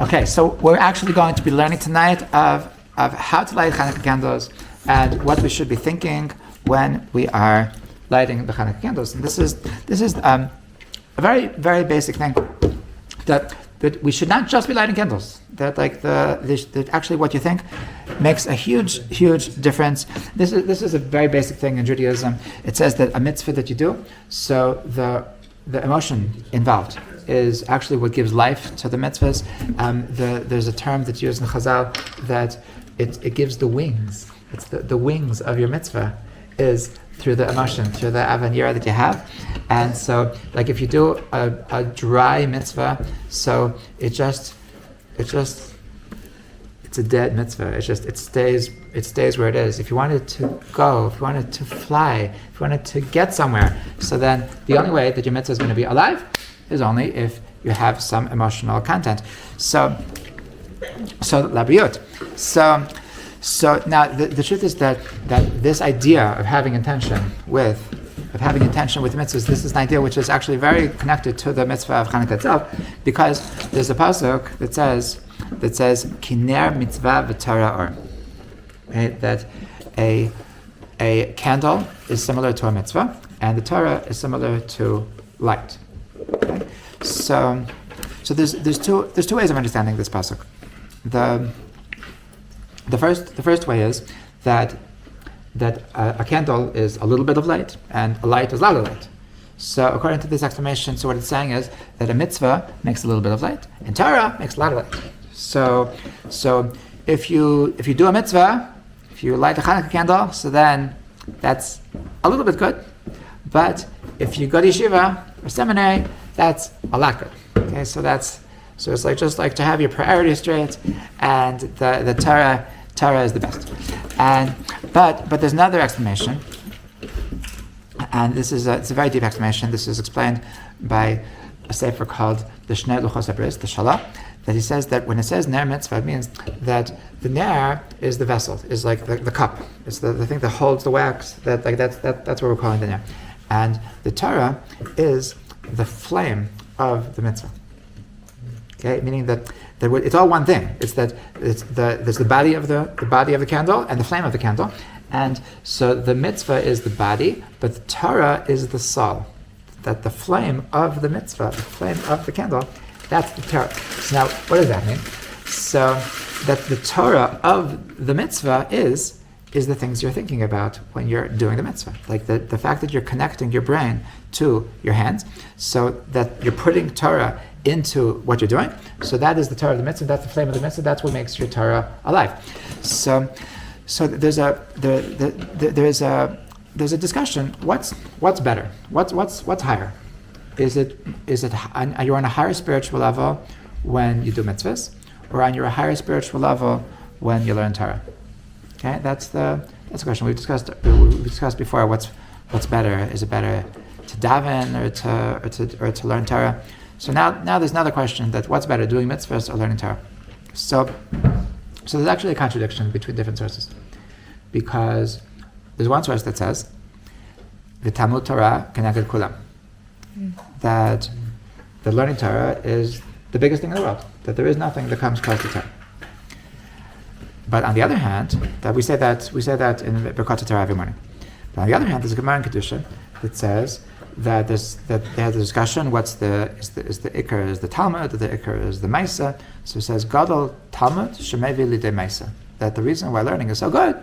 Okay, so we're actually going to be learning tonight of how to light Chanuka candles and what we should be thinking when we are lighting the Chanuka candles. And this is a very, very basic thing that we should not just be lighting candles. That that actually what you think makes a huge, huge difference. This is a very basic thing in Judaism. It says that a mitzvah that you do, so the emotion involved is actually what gives life to the mitzvahs. There's a term that's used in Chazal that it gives the wings. It's the wings of your mitzvah is through the emotion, through the avanira that you have. And so, like if you do a dry mitzvah, so it's a dead mitzvah. It stays where it is. If you wanted to go, if you wanted to fly, if you wanted to get somewhere, so then the only way that your mitzvah is going to be alive is only if you have some emotional content. So labriut. So now the truth is that this idea of having intention with mitzvahs, this is an idea which is actually very connected to the mitzvah of Chanukah itself, because there's a pasuk that says kiner mitzvah v'Torah or, right? That a candle is similar to a mitzvah and the Torah is similar to light. Okay? So there's two ways of understanding this pasuk. The first way is that a candle is a little bit of light and a light is a lot of light. So according to this explanation, so what it's saying is that a mitzvah makes a little bit of light and Torah makes a lot of light. So if you do a mitzvah, if you light a Chanukah candle, so then that's a little bit good. But if you go to yeshiva or seminary, that's a lot good. Okay, so it's just like to have your priorities straight, and the Torah is the best. But there's another explanation, and it's a very deep explanation. This is explained by a sefer called the Shnei Luchos HaBris, the Shalah, that he says that when it says ner mitzvah, it means that the ner is the vessel, is like the cup, it's the thing that holds the wax. That's what we're calling the ner, and the Torah is the flame of the mitzvah. Okay, meaning that it's all one thing. There's the body of the candle and the flame of the candle, and so the mitzvah is the body, but the Torah is the soul. That the flame of the mitzvah, the flame of the candle, that's the Torah. So now, what does that mean? So that the Torah of the mitzvah is the things you're thinking about when you're doing the mitzvah. Like the fact that you're connecting your brain to your hands, so that you're putting Torah into what you're doing. So that is the Torah of the mitzvah, that's the flame of the mitzvah, that's what makes your Torah alive. So there's a discussion, what's better? What's higher? Is it are you on a higher spiritual level when you do mitzvahs, or on your higher spiritual level when you learn Torah? Okay, that's the question we discussed before. What's better? Is it better to daven or to learn Torah? So now there's another question, that what's better, doing mitzvahs or learning Torah? So there's actually a contradiction between different sources, because there's one source that says the Talmud Torah keneged kulam, that the learning Torah is the biggest thing in the world, that there is nothing that comes close to Torah. But on the other hand, that we say that in Birkat Torah every morning. But on the other hand, there's a Gemara in Kedusha that says that they had a discussion. Is the Iker is the Talmud, or the Iker is the Maisa? So it says Gadol Talmud Shemevi Lidei Maisa. That the reason why learning is so good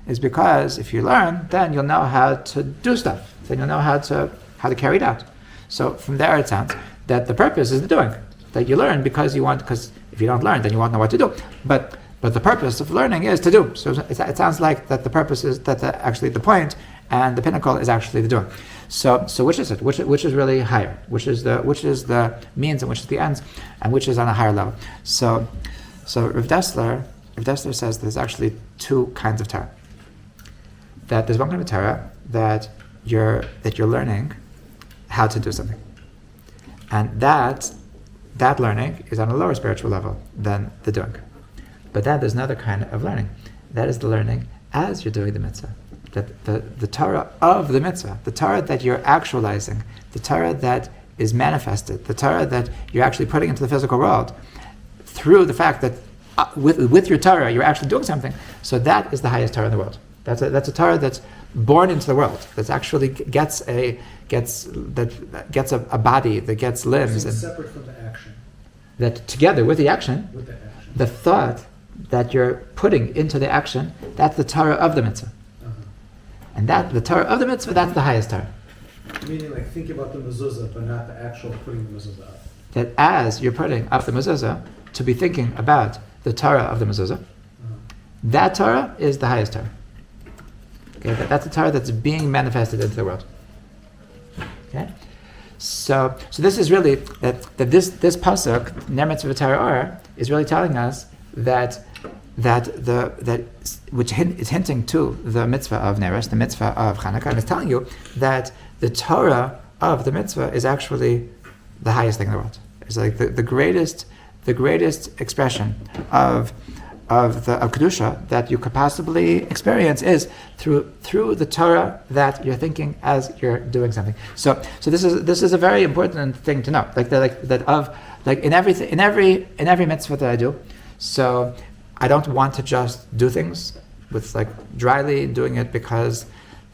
is because if you learn, then you'll know how to do stuff. Then you'll know how to carry it out. So from there it sounds that the purpose is the doing. That you learn because if you don't learn, then you won't know what to do. But the purpose of learning is to do. So it sounds like that the purpose is actually the point, and the pinnacle is actually the doing. So which is it? Which is really higher? Which is the means and which is the ends, and which is on a higher level? So Rav Dessler says there's actually two kinds of Torah. That there's one kind of Torah that you're learning how to do something, and that learning is on a lower spiritual level than the doing. But then there's another kind of learning. That is the learning as you're doing the mitzvah. That the Torah of the mitzvah, the Torah that you're actualizing, the Torah that is manifested, the Torah that you're actually putting into the physical world, through the fact that with your Torah you're actually doing something. So that is the highest Torah in the world. That's a Torah that's born into the world. That actually gets a body, that gets limbs, and separate from the action. That together with the action, the thought that you're putting into the action, that's the Torah of the mitzvah. And that the Torah of the mitzvah, that's the highest Torah. Meaning, like, think about the mezuzah, but not the actual putting the mezuzah up. That as you're putting up the mezuzah, to be thinking about the Torah of the mezuzah, that Torah is the highest Torah. Okay, that's the Torah that's being manifested into the world. Okay, so this is really that this pasuk Ner Mitzvah Torah Or is really telling us that which is hinting to the mitzvah of Neres, the mitzvah of Chanuka, and it's telling you that the Torah of the mitzvah is actually the highest thing in the world. It's like the greatest expression of kedusha that you could possibly experience is through the Torah that you're thinking as you're doing something. So this is a very important thing to know. In every mitzvah that I do. So I don't want to just do things with dryly doing it because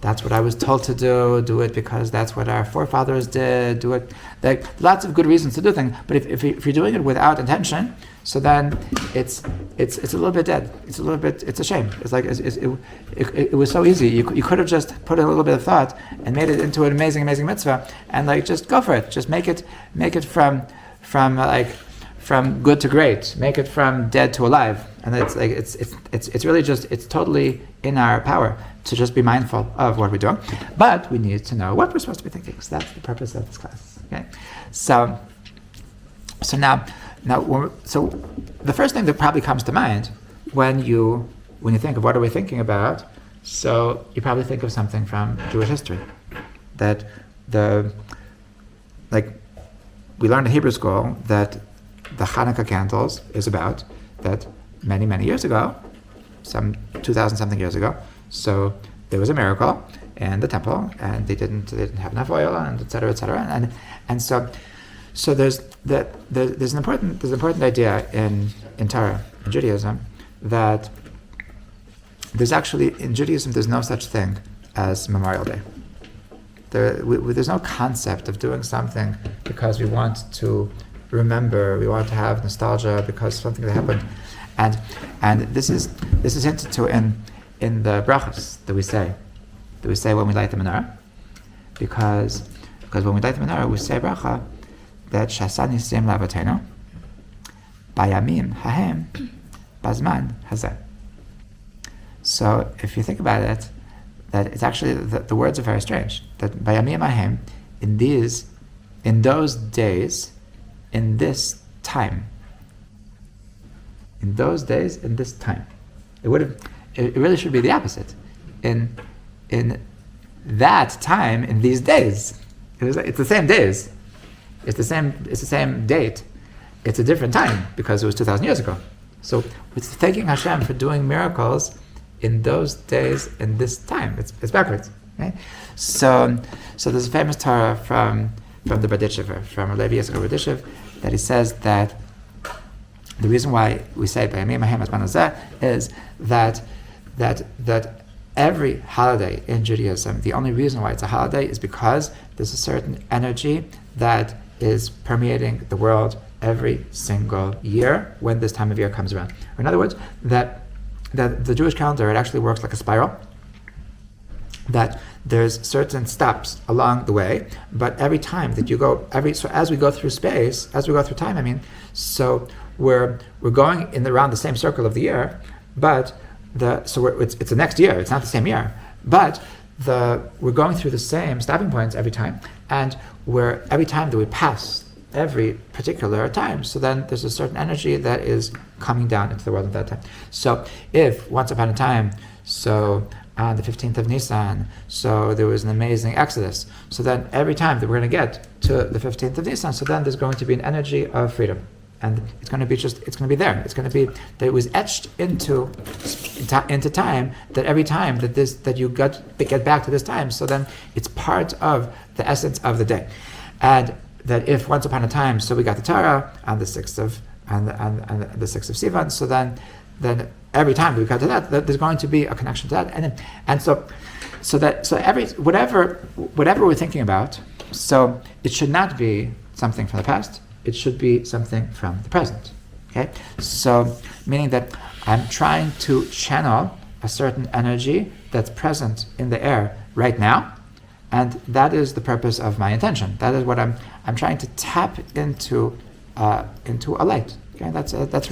that's what I was told to do it because that's what our forefathers did, do it. Lots of good reasons to do things, but if you're doing it without intention, so then it's a little bit dead. It's a shame. It's like it was so easy. You could have just put a little bit of thought and made it into an amazing mitzvah, and just go for it. Just make it from good to great. Make it from dead to alive. And it's really it's totally in our power to just be mindful of what we're doing. But we need to know what we're supposed to be thinking. So that's the purpose of this class. Okay. So now the first thing that probably comes to mind when you think of what are we thinking about, so you probably think of something from Jewish history. That we learned in Hebrew school that the Chanuka candles is about that many years ago, some 2,000 something years ago. So there was a miracle in the temple, and they didn't have enough oil, and et cetera, and so there's an important idea in Torah, in Judaism, that there's actually in Judaism there's no such thing as Memorial Day. There's no concept of doing something because we want to remember, we want to have nostalgia because something that happened, and this is hinted to in the brachos that we say when we light the menorah, because when we light the menorah we say bracha that Shasa Nisim L'Avotenu Bayamim Hahem Bazman Hazeh. So if you think about it, that it's actually the words are very strange. That Bayamim Hahem, in those days, in this time. In those days, in this time. It really should be the opposite. In that time, in these days. It's the same days. It's the same date. It's a different time because it was 2,000 years ago. So it's thanking Hashem for doing miracles in those days, in this time. It's backwards. Right? So there's a famous Torah from the Berditchever, from Levi Yisrael Berditchev, that he says that the reason why we say Bayamim Hahem Bazman Hazeh is that every holiday in Judaism, the only reason why it's a holiday is because there's a certain energy that is permeating the world every single year when this time of year comes around. Or in other words, that the Jewish calendar, it actually works like a spiral, that there's certain steps along the way, but every time that you go, so as we go through space, as we go through time, so we're going around the same circle of the year, but it's the next year, it's not the same year, but we're going through the same stopping points every time, and every time that we pass every particular time, so then there's a certain energy that is coming down into the world at that time. So if once upon a time, so on the 15th of Nisan, so there was an amazing exodus, so then every time that we're going to get to the 15th of Nisan, so then there's going to be an energy of freedom. And it's going to be there. It's going to be that it was etched into time, that every time that you get back to this time, so then it's part of the essence of the day. And that if once upon a time, so we got the Torah on the 6th and the 6th of Sivan. So then every time we cut to that, there's going to be a connection to that, and so every whatever we're thinking about, so it should not be something from the past. It should be something from the present. Okay, so meaning that I'm trying to channel a certain energy that's present in the air right now, and that is the purpose of my intention. That is what I'm trying to tap into a light. Okay, that's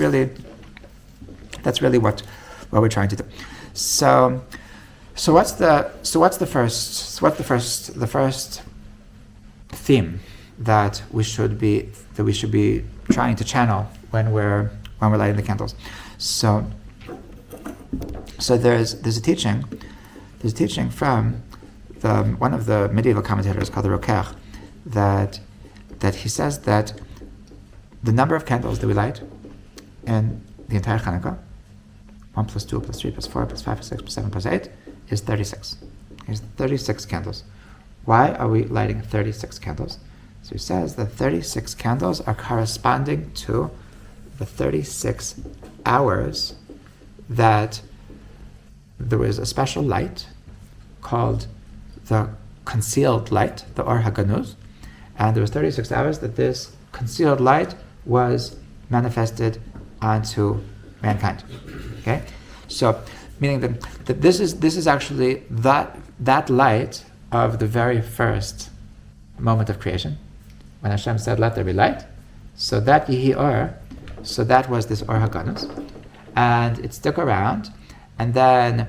really what we're trying to do. So what's the first theme that we should be trying to channel when we're lighting the candles? So there's a teaching from one of the medieval commentators called the Roker, that he says that the number of candles that we light in the entire Chanuka, 1 plus 2 plus 3 plus 4 plus 5 plus 6 plus 7 plus 8, is 36. There's 36 candles. Why are we lighting 36 candles? So he says that 36 candles are corresponding to the 36 hours that there was a special light called the concealed light, the Or HaGanuz, and there was 36 hours that this concealed light was manifested onto mankind. Okay, so meaning that this is actually that light of the very first moment of creation, when Hashem said, "Let there be light." So that Yehi Or, so that was this Or HaGanuz, and it stuck around, and then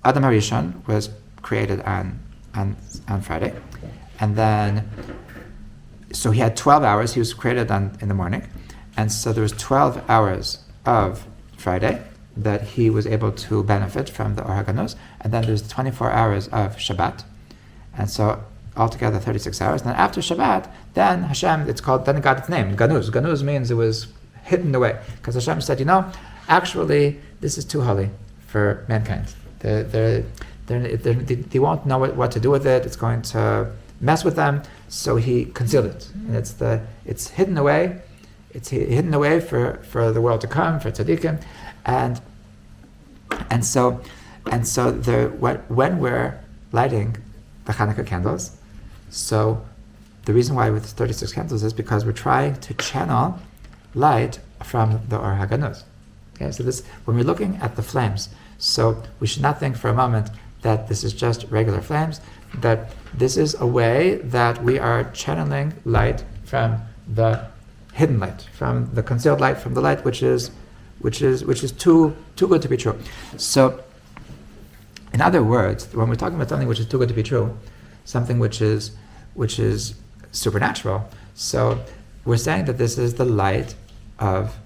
Adam HaRishon was created on Friday, and then so he had 12 hours. He was created in the morning, and so there was 12 hours of Friday that he was able to benefit from the Or HaGanuz, and then there's 24 hours of Shabbat, and so altogether 36 hours. And then after Shabbat, then Hashem, then it got its name, Ganuz. Ganuz means it was hidden away, because Hashem said, actually, this is too holy for mankind. They won't know what to do with it. It's going to mess with them. So he concealed it, and it's hidden away. It's hidden away for the world to come, for tzaddikim, and so when we're lighting the Hanukkah candles, so the reason why with 36 candles is because we're trying to channel light from the Or HaGanuz. Okay, so this, when we're looking at the flames, so we should not think for a moment that this is just regular flames, that this is a way that we are channeling light from the hidden light, from the concealed light, from the light which is too good to be true. So, in other words, when we're talking about something which is too good to be true, something which is supernatural, so we're saying that this is the light of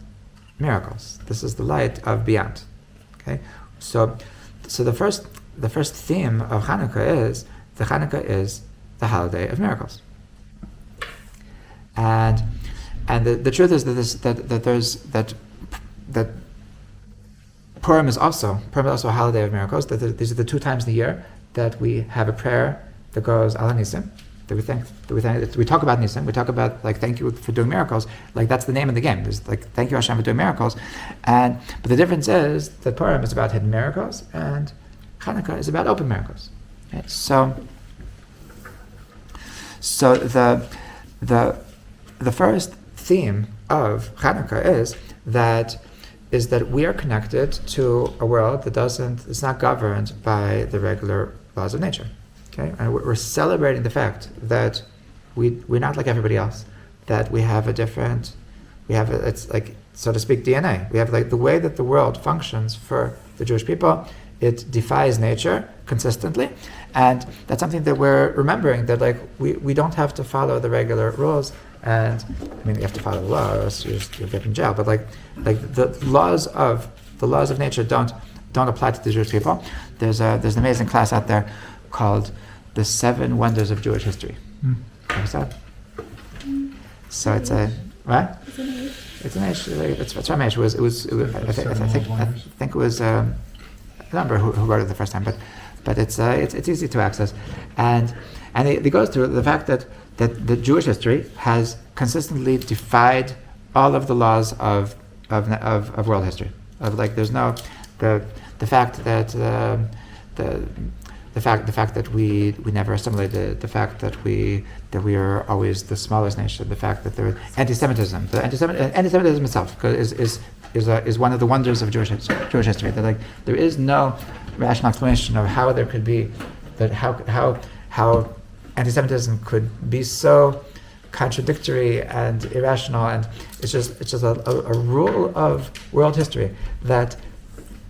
miracles. This is the light of beyond. Okay, so the first theme of Chanuka is the holiday of miracles, and the truth is that Purim is also a holiday of miracles. That these are the 2 times in the year that we have a prayer that goes Ala Nisim, that we talk about Nisim, we talk about thank you for doing miracles, that's the name of the game. There's thank you Hashem for doing miracles, but the difference is that Purim is about hidden miracles and Chanukah is about open miracles. Okay? So the first theme of Chanukah is that we are connected to a world that it's not governed by the regular laws of nature. Okay, and we're celebrating the fact that we're not like everybody else. That it's like, so to speak, DNA. We have the way that the world functions for the Jewish people. It defies nature consistently, and that's something that we're remembering. That we don't have to follow the regular rules, and you have to follow the law, or else you'll get in jail. But the laws of nature don't apply to the Jewish people. There's an amazing class out there called The 7 Wonders of Jewish History. What's that? So it's a what? It's an age. It's from age. I think it was. I don't remember who wrote it the first time, but it's easy to access, and it goes through the fact the Jewish history has consistently defied all of the laws of world history. Of like, there's no the fact that the fact that we never assimilated, the fact that we are always the smallest nation, the fact that there is anti-Semitism, anti-Semitism itself is one of the wonders of Jewish history. That like there is no rational explanation of how there could be that how anti-Semitism could be so contradictory and irrational, and it's just a rule of world history that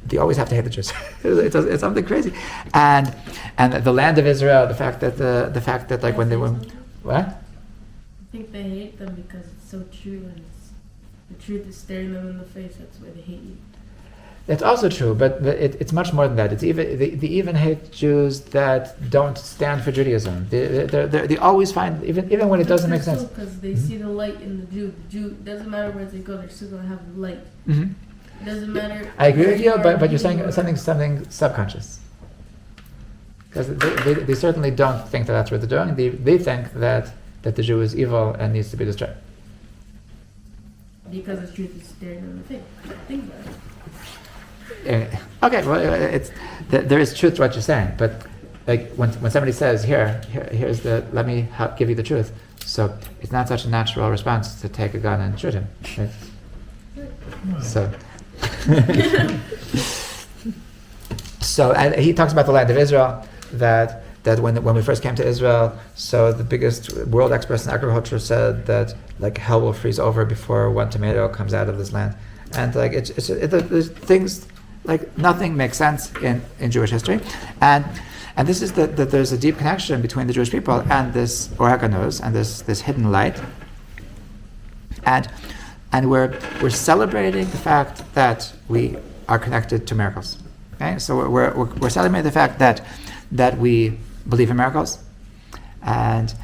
they always have to hate the Jews. It's something crazy, and the land of Israel, the fact that like when they were what? I think they hate them because it's so true, and the truth is staring them in the face. That's why they hate you. That's also true, but it's much more than that. It's even they even hate Jews that don't stand for Judaism. They always find even when it doesn't make sense. Because they see the light in the Jew. The Jew doesn't matter where they go; they're still gonna have the light. Mm-hmm. It doesn't matter. I agree with you, but you're saying something subconscious. Because they certainly don't think that that's what they're doing. They think that the Jew is evil and needs to be destroyed. Because the truth is staring them in the face. Think about it. Okay, well, there is truth to what you're saying, but like when somebody says, here's the, let me give you the truth, so it's not such a natural response to take a gun and shoot him. Right? So, and he talks about the land of Israel, that when we first came to Israel, so the biggest world experts in agriculture said that like hell will freeze over before one tomato comes out of this land, and like there's things. Like nothing makes sense in Jewish history, and this is that there's a deep connection between the Jewish people and this Oreganus and this hidden light, and we're celebrating the fact that we are connected to miracles. Okay, so we're celebrating the fact that we believe in miracles, and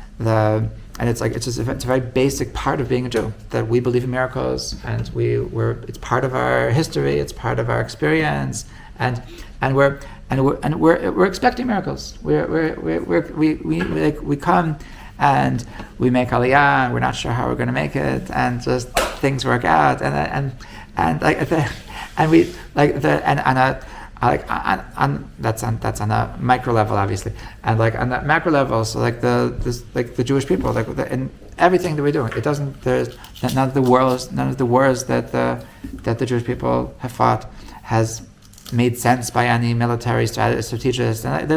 it's a very basic part of being a Jew, that we believe in miracles, and it's part of our history, it's part of our experience, and we're expecting miracles. We come and we make aliyah, and we're not sure how we're going to make it, and just things work out, and that's on a micro level, obviously, and like on that macro level. So like the Jewish people, like in everything that we do, it doesn't. There's none of the wars that the Jewish people have fought has made sense by any military strategist. And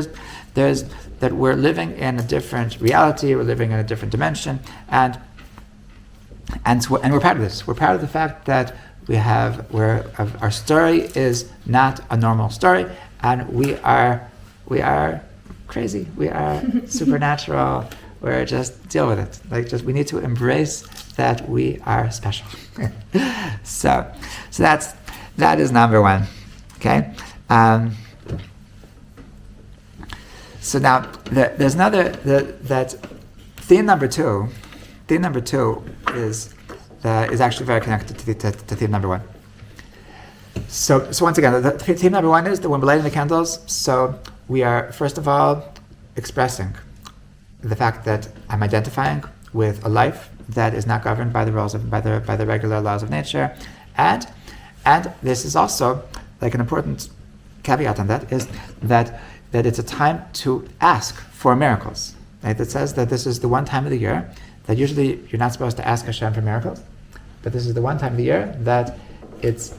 there's that we're living in a different reality. We're living in a different dimension, and we're proud of this. We're proud of the fact that our story is not a normal story, and we are crazy. We are supernatural. We're just deal with it. We need to embrace that we are special. So that is number one. Okay. So now there's another that theme number two. Theme number two is actually very connected to theme number one. So once again, the theme number one is that when we're lighting the candles, so we are first of all expressing the fact that I'm identifying with a life that is not governed by the regular laws of nature, and this is also like an important caveat on that is that it's a time to ask for miracles. Right? It says that this is the one time of the year that usually you're not supposed to ask Hashem for miracles, but this is the one time of the year that it's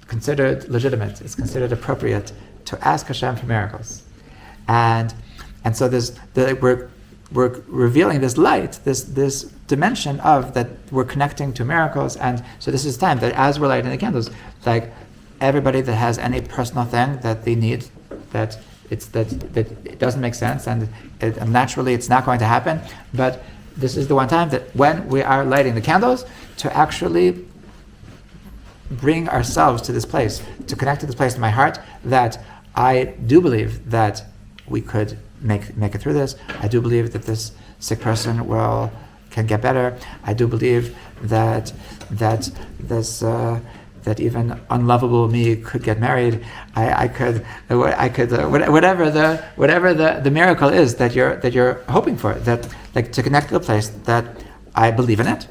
considered legitimate, it's considered appropriate to ask Hashem for miracles, and so we're revealing this light, this dimension of that we're connecting to miracles, and so this is time that as we're lighting the candles, like everybody that has any personal thing that they need, that it doesn't make sense, and naturally it's not going to happen, but this is the one time that when we are lighting the candles to actually bring ourselves to this place, to connect to this place in my heart, that I do believe that we could make it through this. I do believe that this sick person can get better. I do believe that this that even unlovable me could get married. I could whatever the miracle is that you're hoping for, that like to connect to the place that I believe in it,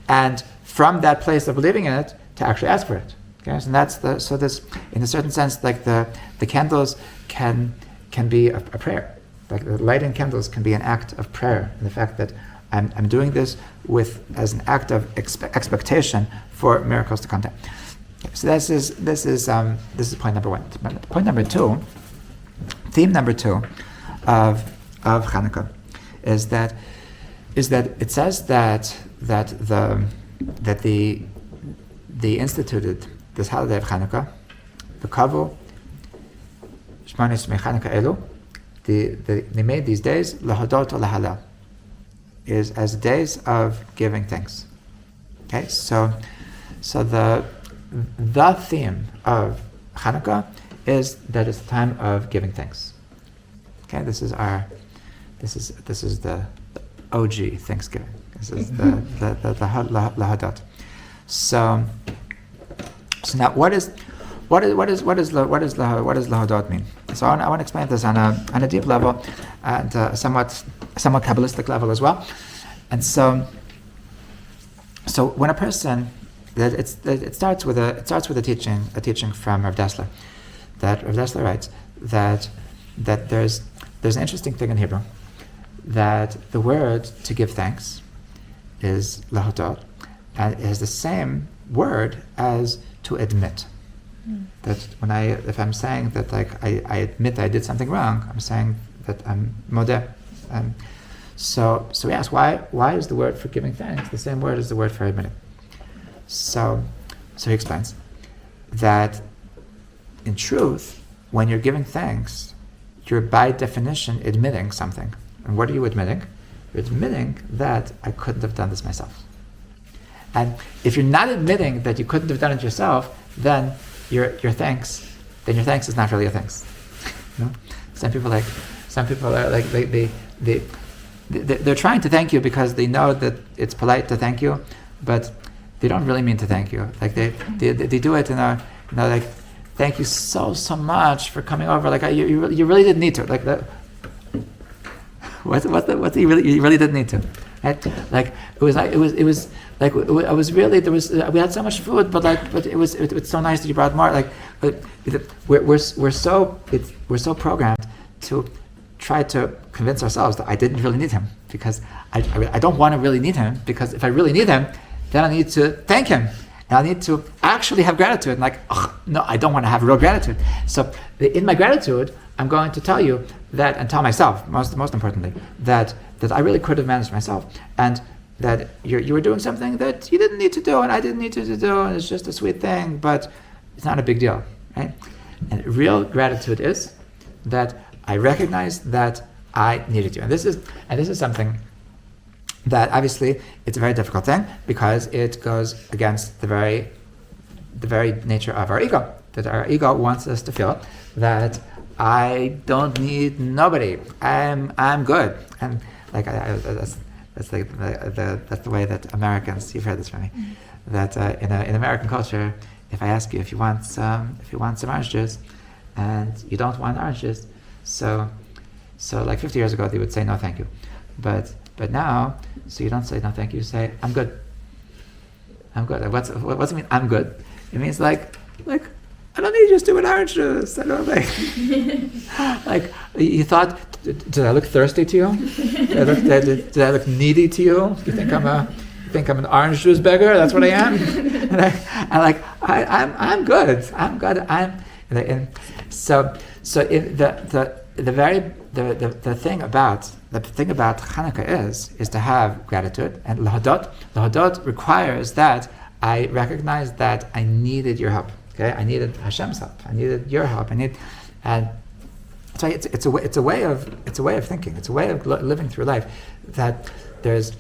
and from that place of believing in it to actually ask for it. Okay, so that's this in a certain sense, like the candles can be a prayer. Like the lighting candles can be an act of prayer, and the fact that I'm doing this as an act of expectation for miracles to come down. Okay, so this is point number one. Point number two, theme number two of Chanuka is that it says that the instituted this holiday of Chanuka, the kavu shmanis mechanukah elu. They made these days lahodot or lahalal, is as days of giving thanks. Okay, so the theme of Chanukah is that it's a time of giving thanks. Okay, this is the OG Thanksgiving. This is the lahodot. So now what does lahodot mean? So I want to explain this on a deep level and somewhat Kabbalistic level as well. And so when a person it starts with a teaching from Rav Dessler, that Rav Dessler writes that there's an interesting thing in Hebrew, that the word to give thanks is lahodot, and it is the same word as to admit. That if I'm saying that like I admit I did something wrong, I'm saying that I'm modeh. So we ask why is the word for giving thanks the same word as the word for admitting? So he explains that in truth, when you're giving thanks, you're by definition admitting something. And what are you admitting? You're admitting that I couldn't have done this myself. And if you're not admitting that you couldn't have done it yourself, then your thanks is not really a thanks. You know? Some people are like they're trying to thank you because they know that it's polite to thank you, but they don't really mean to thank you. Like they do it in a like, thank you so much for coming over. Like you really didn't need to. Like that. What you really didn't need to. Right? Like we had so much food, but it was so nice that you brought more. Like we're so programmed to try to convince ourselves that I didn't really need him, because I don't want to really need him, because if I really need him, then I need to thank him. And I need to actually have gratitude. And like, no, I don't want to have real gratitude. So in my gratitude, I'm going to tell you that, and tell myself, most importantly, that I really could have managed myself, and that you were doing something that you didn't need to do, and I didn't need to do, and it's just a sweet thing, but it's not a big deal, right? And real gratitude is that I recognize that I needed you, and this is something that obviously it's a very difficult thing, because it goes against the very nature of our ego. That our ego wants us to feel that I don't need nobody. I'm good, and like that's the way that Americans. You've heard this from me. That in American culture, if I ask you if you want some orange juice, and you don't want orange juice, so like 50 years ago they would say no thank you, but now, so you don't say no thank you, you say I'm good. I'm good. What's it mean? I'm good. It means like I don't need just to do an orange juice. I don't like you thought. Did I look thirsty to you? Did I look needy to you? You think I'm an orange juice beggar? That's what I am. I'm good. I'm good. So the thing about Chanukah is to have gratitude, and lahodot requires that I recognize that I needed your help. Okay, I needed Hashem's help. I needed your help. And so it's a way of thinking. It's a way of living through life. That there's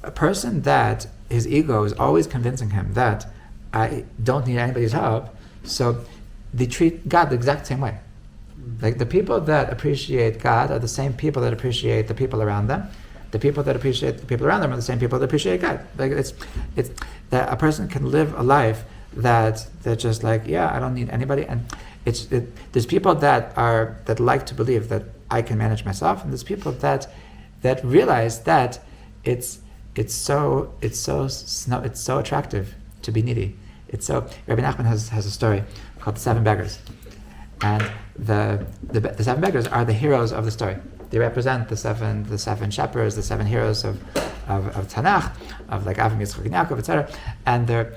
a person that his ego is always convincing him that I don't need anybody's help. So they treat God the exact same way. Like the people that appreciate God are the same people that appreciate the people around them. the people that appreciate the people around them are the same people that appreciate God. Like it's that a person can live a life that just like, yeah, I don't need anybody, and there's people that like to believe that I can manage myself, and there's people that realize that it's so attractive to be needy. It's so. Rabbi Nachman has a story called the Seven Beggars, and the seven beggars are the heroes of the story. They represent the seven shepherds, the seven heroes of Tanakh, of like Avram, Yitzchak, and Yaakov, etc. And they're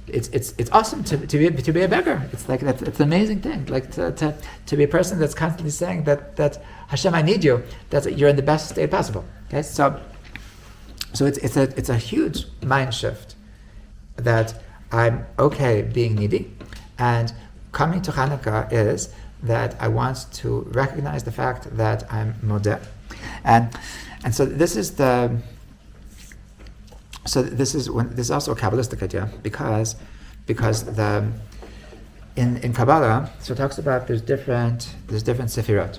it's awesome to be a beggar. It's like it's an amazing thing. Like to be a person that's constantly saying that Hashem, I need you. That you're in the best state possible. Okay, so it's a huge mind shift that I'm okay being needy, and coming to Chanuka is that I want to recognize the fact that I'm modeh, and so this is also a Kabbalistic idea because in Kabbalah, so it talks about there's different sefirot.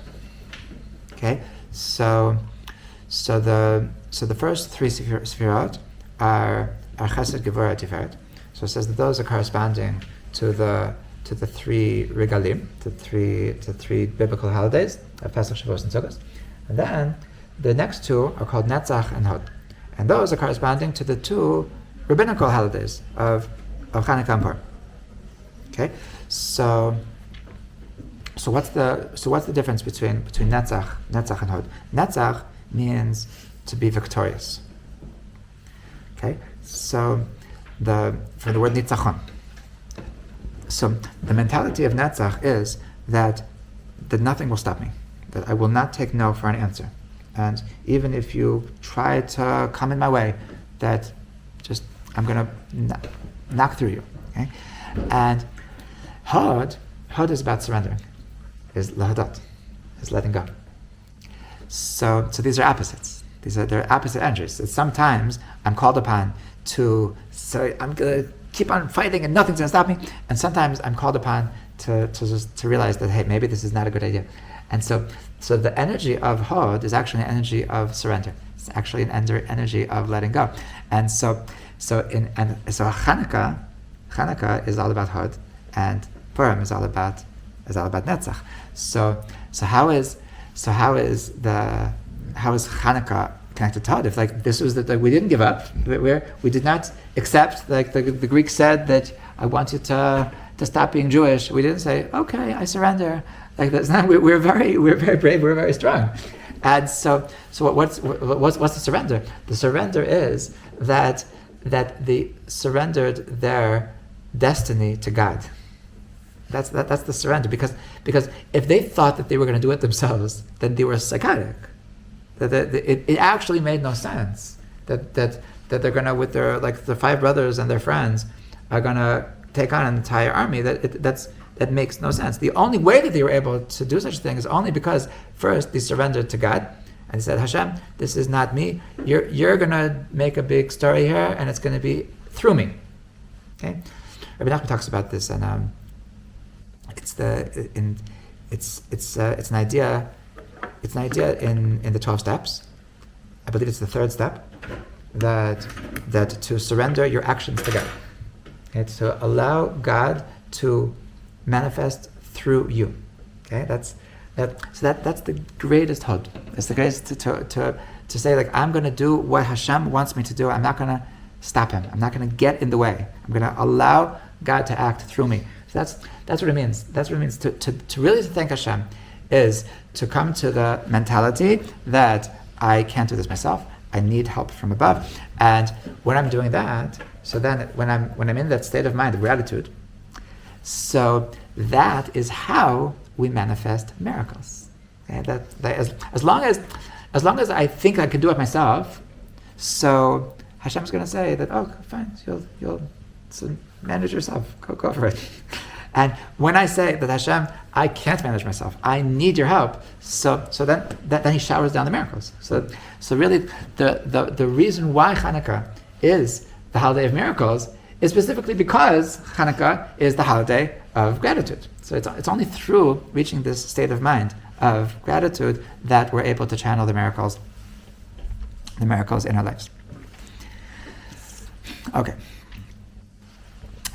Okay, so the first three sefirot are Chesed, Gevurah, Tiferet. So it says that those are corresponding to the three regalim, the three biblical holidays of Pesach, Shavuos, and Sukkot. And then the next two are called Netzach and Hod, and those are corresponding to the two rabbinical holidays of Chanukah and Purim. Okay, so what's the difference between Netzach and Hod? Netzach means to be victorious. Okay, so from the word nitzachon. So the mentality of Netzach is that nothing will stop me, that I will not take no for an answer, and even if you try to come in my way, that just I'm gonna knock through you. Okay, and Hod is about surrendering, is lahadot, is letting go. So these are opposites. They're opposite energies. So sometimes I'm called upon to say I'm gonna keep on fighting and nothing's gonna stop me, and sometimes I'm called upon to realize that, hey, maybe this is not a good idea. And so the energy of Hod is actually an energy of surrender. It's actually an energy of letting go. And so Chanukah is all about Hod, and Purim is all about Netzach. So how is Chanukah connected to Hod? If like this was that we didn't give up, we did not accept, like the Greeks said that I want you to stop being Jewish. We didn't say, okay, I surrender. Like that's not. We're very brave. We're very strong. And so what's the surrender? The surrender is that they surrendered their destiny to God. That's the surrender, because if they thought that they were going to do it themselves, then they were psychotic. It actually made no sense that they're going to, with their the five brothers and their friends, are going to take on an entire army. That makes no sense. The only way that they were able to do such a thing is only because first they surrendered to God and said, Hashem, this is not me. You're going to make a big story here, and it's going to be through me. Okay, Rabbi Nachman talks about this, and it's an idea. It's an idea in the 12 steps. I believe it's the third step, that to surrender your actions to God. Okay, to allow God to manifest through you. Okay, that's the greatest Hod. It's the greatest to say, like, I'm going to do what Hashem wants me to do. I'm not going to stop Him. I'm not going to get in the way. I'm going to allow God to act through me. So that's what it means. That's what it means to really thank Hashem, is to come to the mentality that I can't do this myself. I need help from above. And when I'm doing that, so then when I'm in that state of mind of gratitude, so that is how we manifest miracles. Okay? That as long as I think I can do it myself, so Hashem's going to say that, oh, fine, you'll manage yourself. Go for it. And when I say that, Hashem, I can't manage myself, I need your help, so then He showers down the miracles. So really, the reason why Chanukah is the holiday of miracles is specifically because Chanukah is the holiday of gratitude. So it's only through reaching this state of mind of gratitude that we're able to channel the miracles the miracles in our lives. Okay.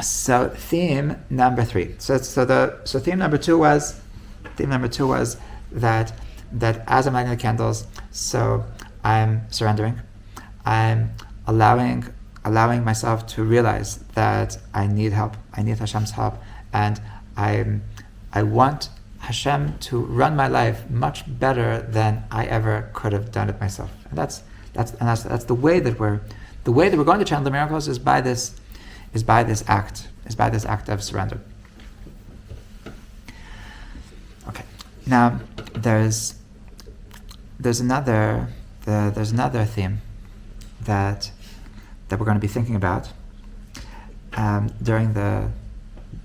So theme number 3. So theme number 2 was that as I'm lighting the candles, so I'm surrendering. I'm allowing myself to realize that I need help. I need Hashem's help, and I want Hashem to run my life much better than I ever could have done it myself. And that's the way that we're going to channel the miracles is by this act of surrender. Okay. Now there's another theme that we're going to be thinking about during the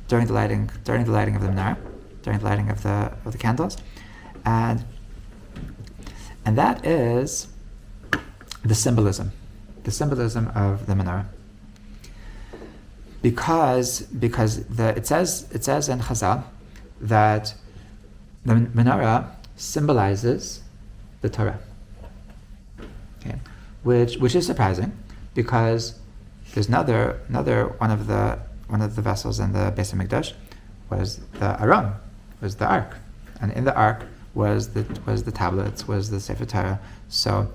lighting of the menorah, during the lighting of the candles, and that is the symbolism of the menorah. Because it says in Chazal that the menorah symbolizes the Torah. Okay, which is surprising, because there's another one of the vessels in the Beis HaMikdash was the Aron, was the Ark, and in the Ark was the tablets, was the Sefer Torah. So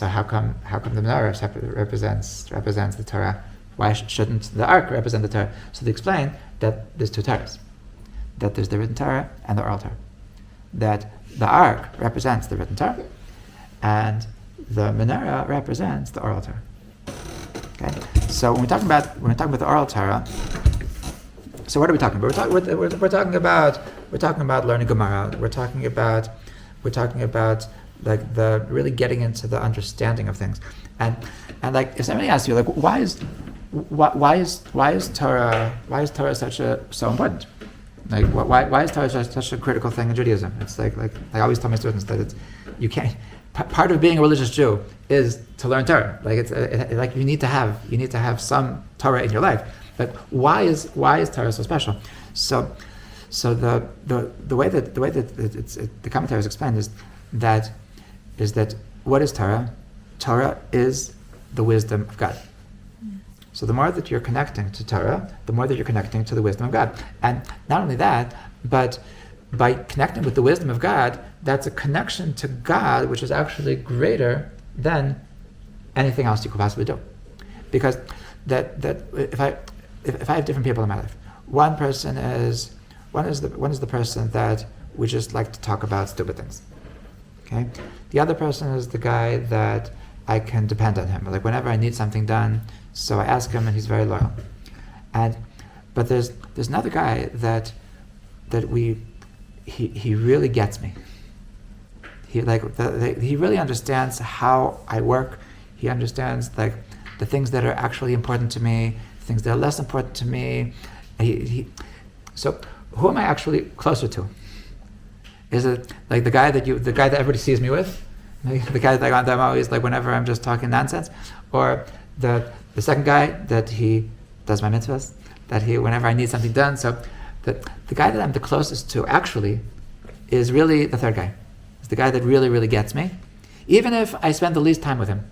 how come the menorah represents the Torah? Why shouldn't the Ark represent the Torah? So they explain that there's 2 Torahs, that there's the written Torah and the oral Torah. That the Ark represents the written Torah, and the menorah represents the oral Torah. Okay. So when we're talking about the oral Torah, so what are we talking about? We're talking about learning Gemara. We're talking about like the really getting into the understanding of things, and like if somebody asks you like why is Torah so important? Like why is Torah such a critical thing in Judaism? It's like I always tell my students that you can't. Part of being a religious Jew is to learn Torah. Like like you need to have some Torah in your life. But why is Torah so special? So the way that the commentaries explain is that what is Torah? Torah is the wisdom of God. So the more that you're connecting to Torah, the more that you're connecting to the wisdom of God. And not only that, but by connecting with the wisdom of God, that's a connection to God which is actually greater than anything else you could possibly do. Because that if I have different people in my life, one is the person that we just like to talk about stupid things. Okay? The other person is the guy that I can depend on him. Like whenever I need something done, so I ask him and he's very loyal. But there's another guy that he really gets me. He really understands how I work. He understands like the things that are actually important to me, things that are less important to me. So who am I actually closer to? Is it like the guy that everybody sees me with? Like, the guy that I'm always like whenever I'm just talking nonsense? Or the second guy that he does my mitzvahs, that he whenever I need something done. So the guy that I'm the closest to actually is really the third guy. It's the guy that really, really gets me. Even if I spend the least time with him.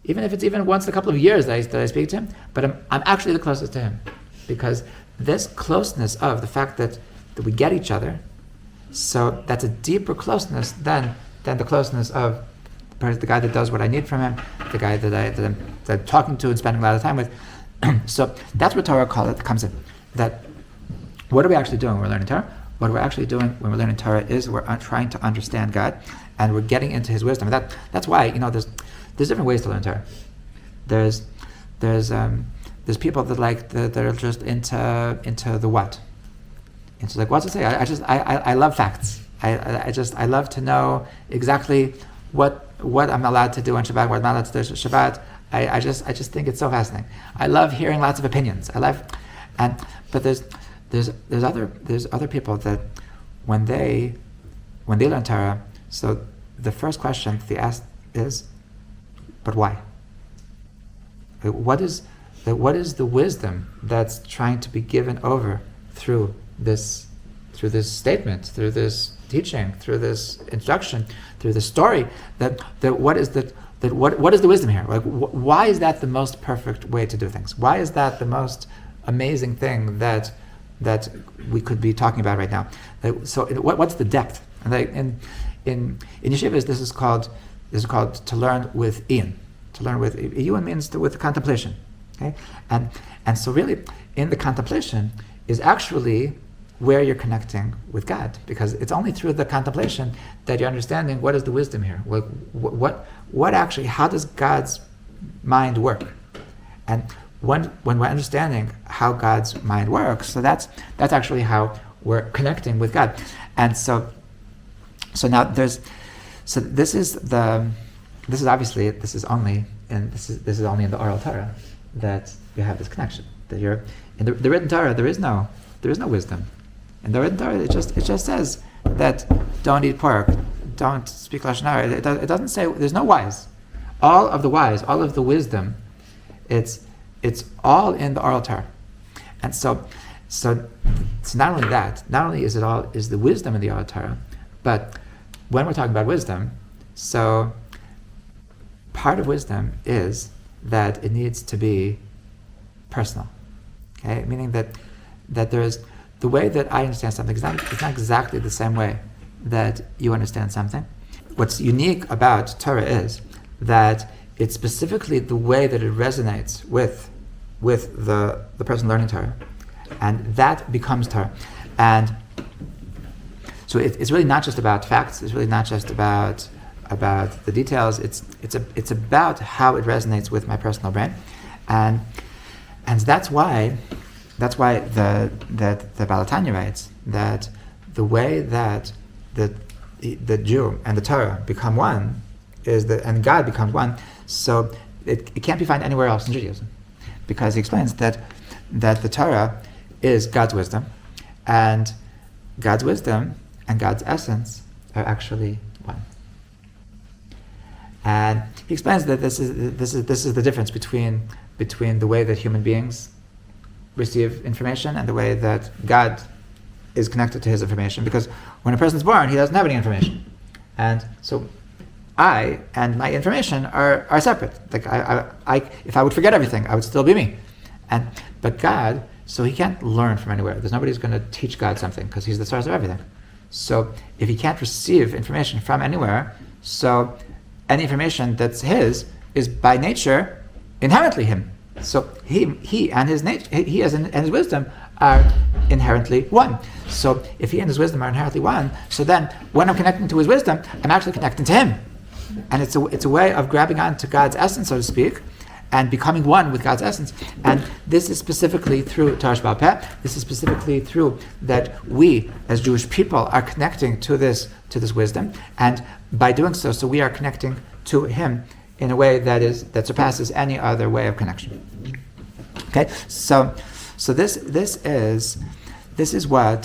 Even if it's even once in a couple of years that I speak to him, but I'm actually the closest to him. Because this closeness of the fact that we get each other, so that's a deeper closeness than the closeness of the guy that does what I need from him, the guy that I'm talking to and spending a lot of time with. So that's what Torah comes in. That what are we actually doing when we're learning Torah? What we're actually doing when we're learning Torah is we're trying to understand God, and we're getting into His wisdom. And that's why there's different ways to learn Torah. There's people that are just into the what. It's like what's it say? I love facts. I love to know exactly what I'm allowed to do on Shabbat, what I'm not allowed to do on Shabbat. I just think it's so fascinating. I love hearing lots of opinions. But there's other people that when they learn Torah, so the first question they ask is, but why? What is the wisdom that's trying to be given over through this statement, through this teaching, through this instruction, through this story? That what is what is the wisdom here? Like, why is that the most perfect way to do things? Why is that the most amazing thing that we could be talking about right now? So, what's the depth? And in yeshivas, this is called to learn with Ian. To learn with Ian means with contemplation. Okay, and so really, in the contemplation is actually where you're connecting with God, because it's only through the contemplation that you're understanding what is the wisdom here. What actually, how does God's mind work? And when we're understanding how God's mind works, so that's actually how we're connecting with God. And so now this is only in the oral Torah that you have this connection. That you're in the written Torah, there is no wisdom. In the written Torah, it just says that don't eat pork, don't speak lashon hara. It doesn't say, there's no wise. All of the wise, all of the wisdom, it's all in the oral Torah. And so not only that, not only is the wisdom in the oral Torah, but when we're talking about wisdom, so part of wisdom is that it needs to be personal. Okay, meaning that there's the way that I understand something, it's not exactly the same way that you understand something. What's unique about Torah is that it's specifically the way that it resonates with the person learning Torah, and that becomes Torah. And so it's really not just about facts. It's really not just about the details. It's about how it resonates with my personal brain, and that's why the Balatanya writes that the way that the Jew and the Torah become one and God becomes one. So it can't be found anywhere else in Judaism, because he explains that the Torah is God's wisdom, and God's wisdom and God's essence are actually one. And he explains that this is the difference between the way that human beings receive information and the way that God is connected to his information. Because when a person's born, he doesn't have any information, and so I and my information are separate. Like I if I would forget everything, I would still be me. But God, so he can't learn from anywhere. There's nobody who's going to teach God something, because he's the source of everything. So if he can't receive information from anywhere, so any information that's his is by nature inherently him. So he and his nature, and his wisdom are inherently one. So if he and his wisdom are inherently one, so then when I'm connecting to his wisdom, I'm actually connecting to him. And it's a way of grabbing onto God's essence, so to speak, and becoming one with God's essence. And this is specifically through Torah Sheba'al Peh. This is specifically through that we, as Jewish people, are connecting to this wisdom, and by doing so we are connecting to Him in a way that surpasses any other way of connection. Okay, so this is what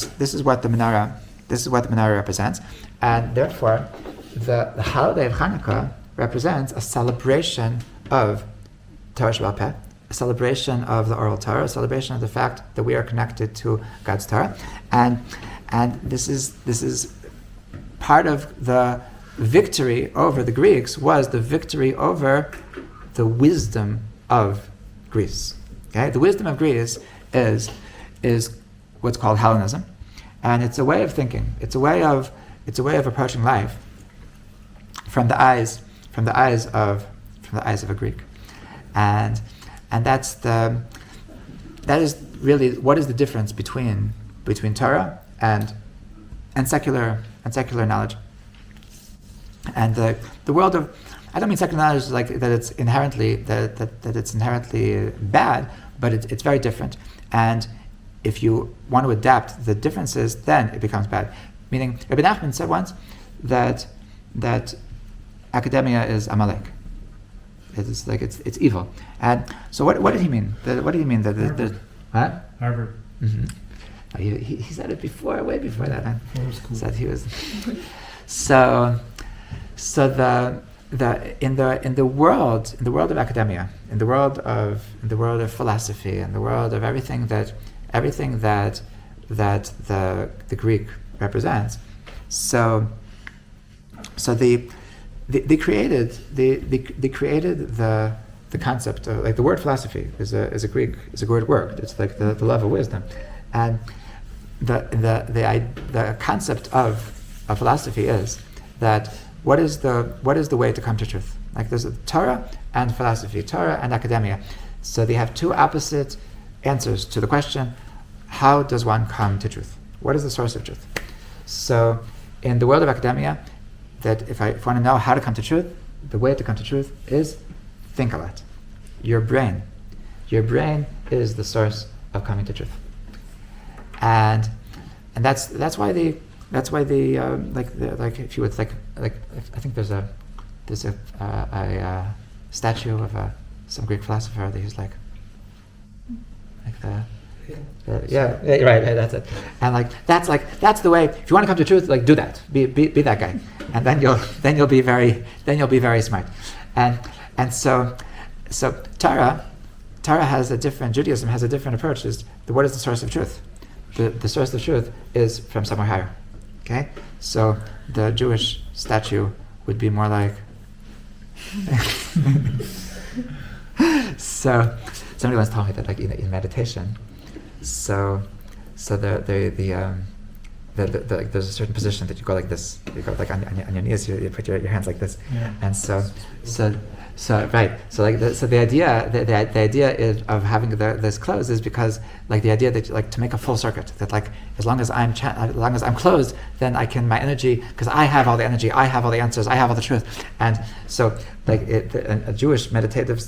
the menorah represents, and therefore the holiday of Chanuka represents a celebration of Torah Sheba'al Peh, a celebration of the oral Torah, a celebration of the fact that we are connected to God's Torah, and this is part of the victory over the Greeks, was the victory over the wisdom of Greece. Okay, the wisdom of Greece is what's called Hellenism, and it's a way of thinking. It's a way of approaching life from the eyes of a Greek. And that is really what is the difference between Torah and secular knowledge. And the world of, I don't mean secular knowledge like that it's inherently bad, but it's very different. And if you want to adapt the differences, then it becomes bad. Meaning, Rabbi Nachman said once that academia is Amalek. It's like it's evil. And so what did he mean? What did he mean that the what? Harvard. Mm-hmm. He said it before, way before that. That was cool. Said he was. So in the world of academia, in the world of philosophy, in the world of everything that the Greek represents, so they created the concept of, like, the word philosophy is a Greek word. It's like the love of wisdom, and the concept of philosophy is that what is the way to come to truth? Like, there's Torah and philosophy, Torah and academia. So they have two opposite answers to the question: how does one come to truth? What is the source of truth? So in the world of academia, that if I want to know how to come to truth, the way to come to truth is think a lot. Your brain is the source of coming to truth, and that's why the if you would like I think there's a statue of some Greek philosopher that he's like right, that's it, and that's the way. If you want to come to truth, like, do that, be that guy, and then you'll be very smart, and so Torah has a different, Judaism has a different approach. What is the source of truth? The source of truth is from somewhere higher. Okay, so the Jewish statue would be more like. So somebody once told me that, like, in meditation, so like, there's a certain position that you go like this. You go like on your knees. You put your hands like this, and so right. So the idea is of having this closed is because, like, the idea that, like, to make a full circuit, that, like, as long as I'm closed, then I can, my energy, because I have all the energy, I have all the answers, I have all the truth, and so, like, a Jewish meditative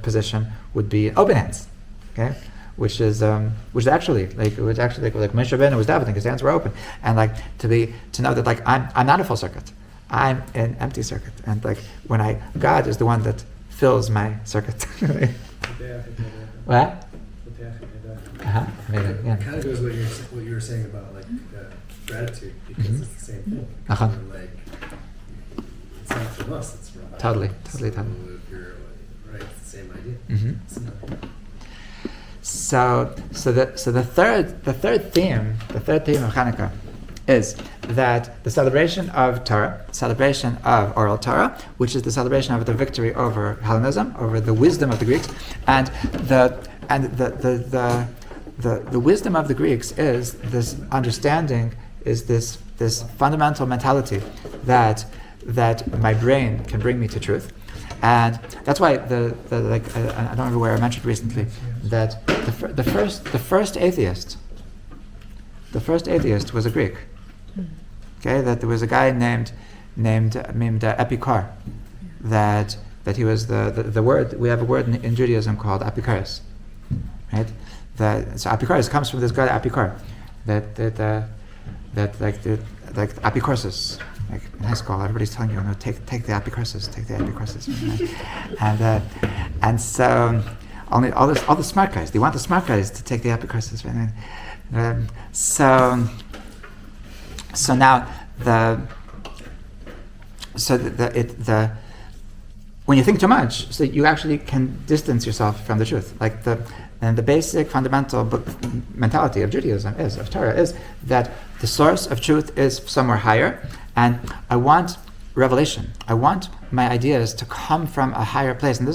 position would be open hands, okay, which actually like Moshe Rabbeinu was davening, his hands were open, and, like, to know that, like, I'm not a full circuit. I'm an empty circuit, and, like, God is the one that fills my circuit. What? It kind of goes with what you were saying about, like, gratitude, because it's the same thing. Like, it's not from us; it's from God. Totally. So if you're right, it's the same idea. Mm-hmm. So the third theme of Chanuka is that the celebration of Torah, celebration of oral Torah, which is the celebration of the victory over Hellenism, over the wisdom of the Greeks, and the wisdom of the Greeks is this understanding, is this fundamental mentality that my brain can bring me to truth. And that's why I don't remember where I mentioned recently that the first atheist was a Greek. Okay, that there was a guy named Epicur, that he was the word, we have a word in Judaism called Epicurus, right? So Epicurus comes from this guy Epicur, that like Epicurus. Like in high school, everybody's telling you, take the Epicurus, and so only all the smart guys. They want the smart guys to take the Epicurus, right? So now when you think too much, so you actually can distance yourself from the truth. Like the basic fundamental mentality of Judaism of Torah is that the source of truth is somewhere higher, and I want revelation. I want my ideas to come from a higher place, and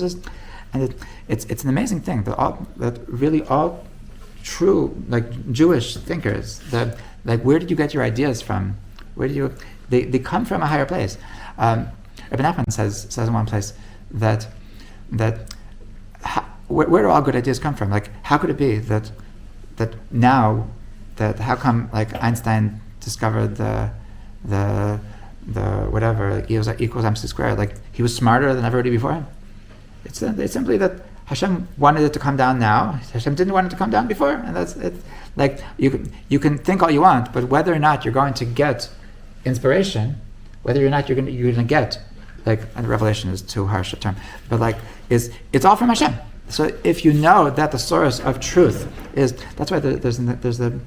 it's an amazing thing that really all true, like, Jewish thinkers, like, where did you get your ideas from? They come from a higher place. Ibn Nachman says in one place that where do all good ideas come from? Like, how could it be that how come, like, Einstein discovered the whatever, like, E equals MC squared, like, he was smarter than everybody before him? It's simply that Hashem wanted it to come down now. Hashem didn't want it to come down before, and that's it. Like, you can think all you want, but whether or not you're going to get inspiration, whether or not you're going to get, like, and revelation is too harsh a term, but, like, it's all from Hashem. So if you know that the source of truth is, that's why there's a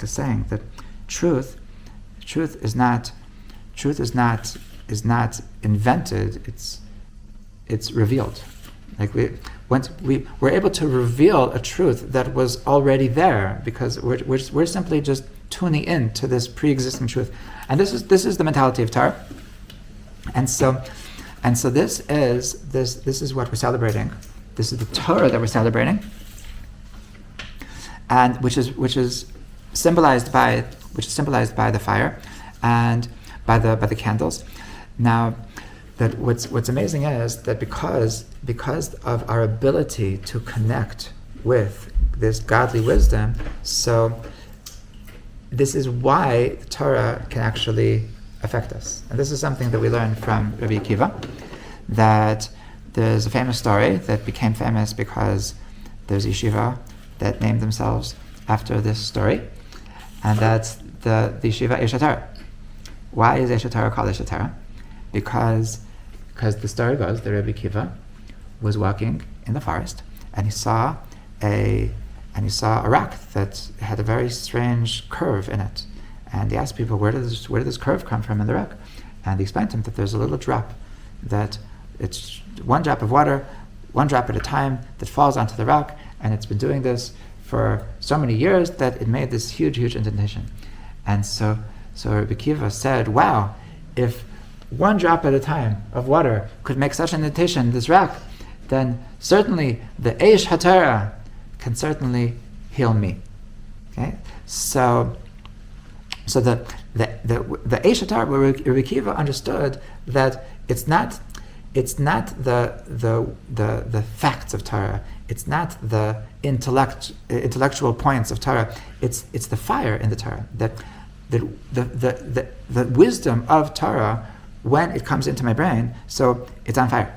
saying that truth is not invented. It's revealed. Like, we're able to reveal a truth that was already there, because we're simply just tuning in to this pre-existing truth. And this is the mentality of Torah. And so this is what we're celebrating. This is the Torah that we're celebrating, and which is symbolized by the fire and by the candles. Now, that what's amazing is that because of our ability to connect with this godly wisdom, so this is why the Torah can actually affect us. And this is something that we learn from Rabbi Akiva, that there's a famous story that became famous because there's a yeshiva that named themselves after this story, and that's the yeshiva Eish HaTorah. Why is Eish HaTorah called Eish HaTorah? Because the story goes that Rabbi Akiva was walking in the forest and he saw a rock that had a very strange curve in it. And he asked people, where did this curve come from in the rock? And they explained to him that there's a little drop, that it's one drop of water, one drop at a time, that falls onto the rock, and it's been doing this for so many years that it made this huge indentation. And so Rabbi Akiva said, wow, if one drop at a time of water could make such an indentation in this rock, then certainly the Eish HaTorah can certainly heal me. Okay, so the Eish HaTorah, Rabbi Akiva understood that it's not the facts of Torah, it's not the intellectual points of Torah, it's the fire in the Torah, that the wisdom of Torah, when it comes into my brain, so it's on fire.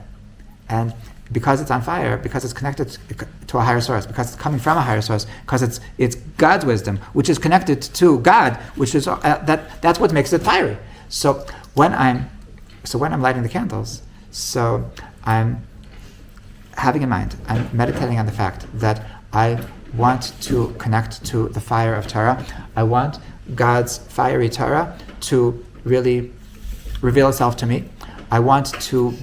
And because it's on fire, because it's connected to a higher source, because it's coming from a higher source, because it's God's wisdom, which is connected to God, which is that's what makes it fiery. So when I'm lighting the candles, so I'm having in mind, I'm meditating on the fact that I want to connect to the fire of Torah. I want God's fiery Torah to really reveal itself to me. I want to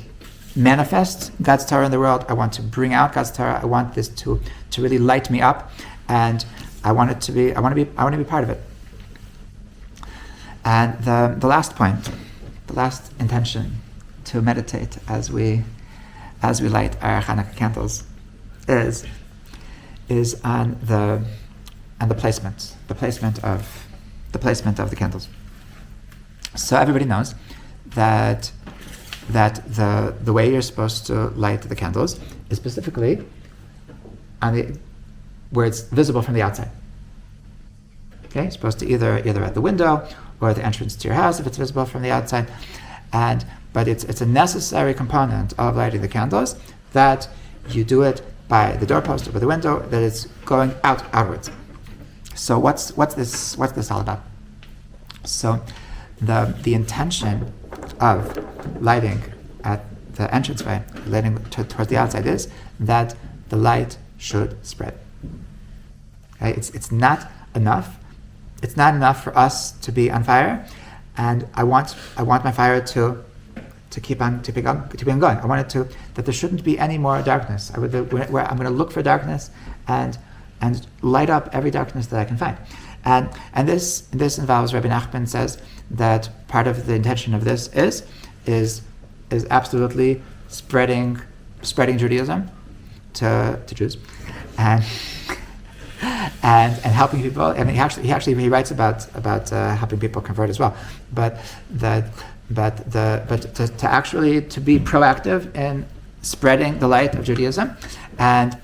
manifest God's Torah in the world. I want to bring out God's Torah. I want this to really light me up, and I want to be part of it. And the last point, the last intention to meditate as we light our Chanuka candles is on the placement of the candles. So everybody knows that the way you're supposed to light the candles is specifically where it's visible from the outside. Okay, you're supposed to either at the window or at the entrance to your house if it's visible from the outside, but it's a necessary component of lighting the candles that you do it by the doorpost or by the window, that it's going outwards. So what's this all about? So the intention of lighting at the entranceway, lighting towards the outside, is that the light should spread. Okay? It's not enough. It's not enough for us to be on fire, and I want my fire to keep on going. I want it that there shouldn't be any more darkness. I'm going to look for darkness and light up every darkness that I can find. And this involves, Rabbi Nachman says that part of the intention of this is absolutely spreading Judaism to Jews, and helping people. And he writes about helping people convert as well. But to actually to be proactive in spreading the light of Judaism, and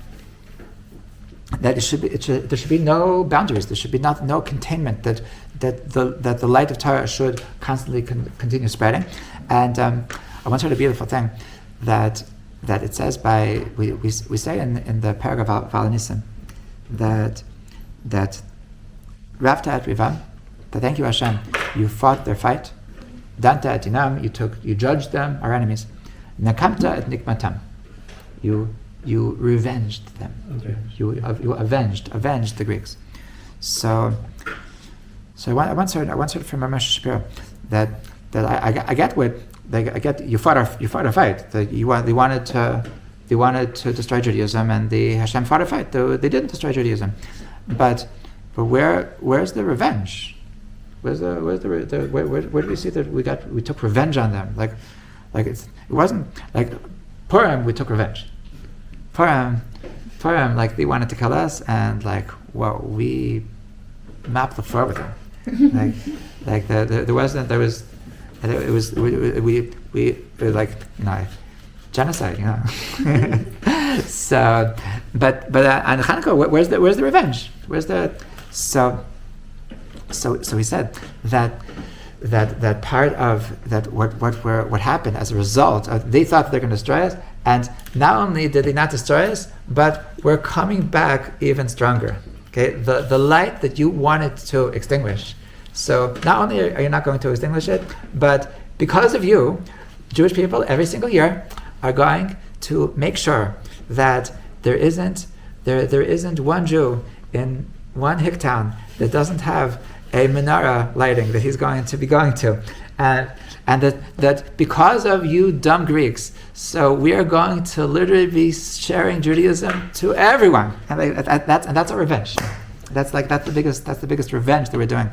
that there should be no boundaries. There should be no containment. That the light of Torah should constantly continue spreading. And I once heard a beautiful thing that it says we say in the paragraph of Valanisim that Ravta et Rivam, that thank you Hashem, you fought their fight. Danta et Dinam, you judged them, our enemies. Nakamta et Nikmatam, you revenged them. Okay. You avenged the Greeks. So I once heard from Ramesh Shapiro that I get you fought a fight. That they wanted to destroy Judaism, and the Hashem fought a fight. They didn't destroy Judaism, but But where's the revenge? Where did we see that we took revenge on them? Like it wasn't like Purim. We took revenge. Purim, like they wanted to kill us, and like we mapped the floor with them. There was genocide, So, but on Chanuka, where's the revenge? So he said that part of that what happened as a result of, they thought they're going to destroy us, and not only did they not destroy us, but we're coming back even stronger. Okay, the light that you wanted to extinguish. So not only are you not going to extinguish it, but because of you, Jewish people every single year are going to make sure that there isn't one Jew in one hick town that doesn't have a menorah lighting that he's going to be going to, and that because of you dumb Greeks, so we are going to literally be sharing Judaism to everyone, and that's our revenge. That's the biggest revenge that we're doing,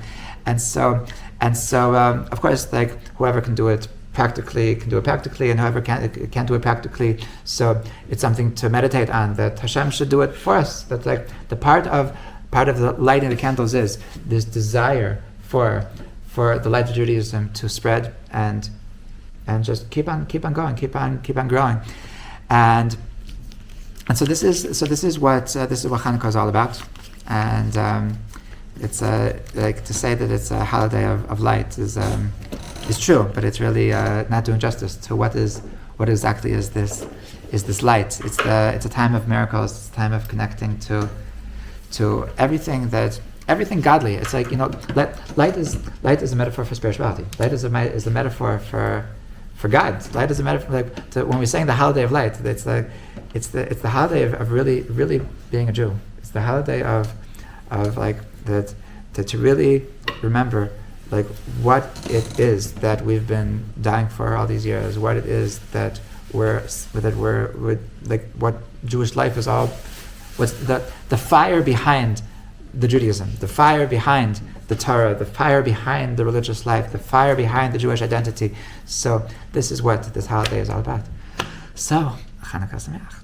and so of course, like whoever can do it practically can do it practically, and whoever can't do it practically, so it's something to meditate on, that Hashem should do it for us. That's like the part of the lighting the candles is this desire for the light of Judaism to spread and just keep on going, keep on growing, and so this is what Chanukah is all about, and it's like to say that it's a holiday of light is true, but it's really not doing justice to what exactly is this light. It's a time of miracles. It's a time of connecting to everything godly. It's like, light is a metaphor for spirituality. Light is a metaphor for God. Light is a metaphor, when we're saying the holiday of light, it's the holiday of really, really being a Jew. It's the holiday of like that to really remember like what it is that we've been dying for all these years, what it is that we're like what Jewish life is all. What's the fire behind the Judaism, the fire behind the Torah, the fire behind the religious life, the fire behind the Jewish identity. So this is what this holiday is all about. So, Chanukah Sameach.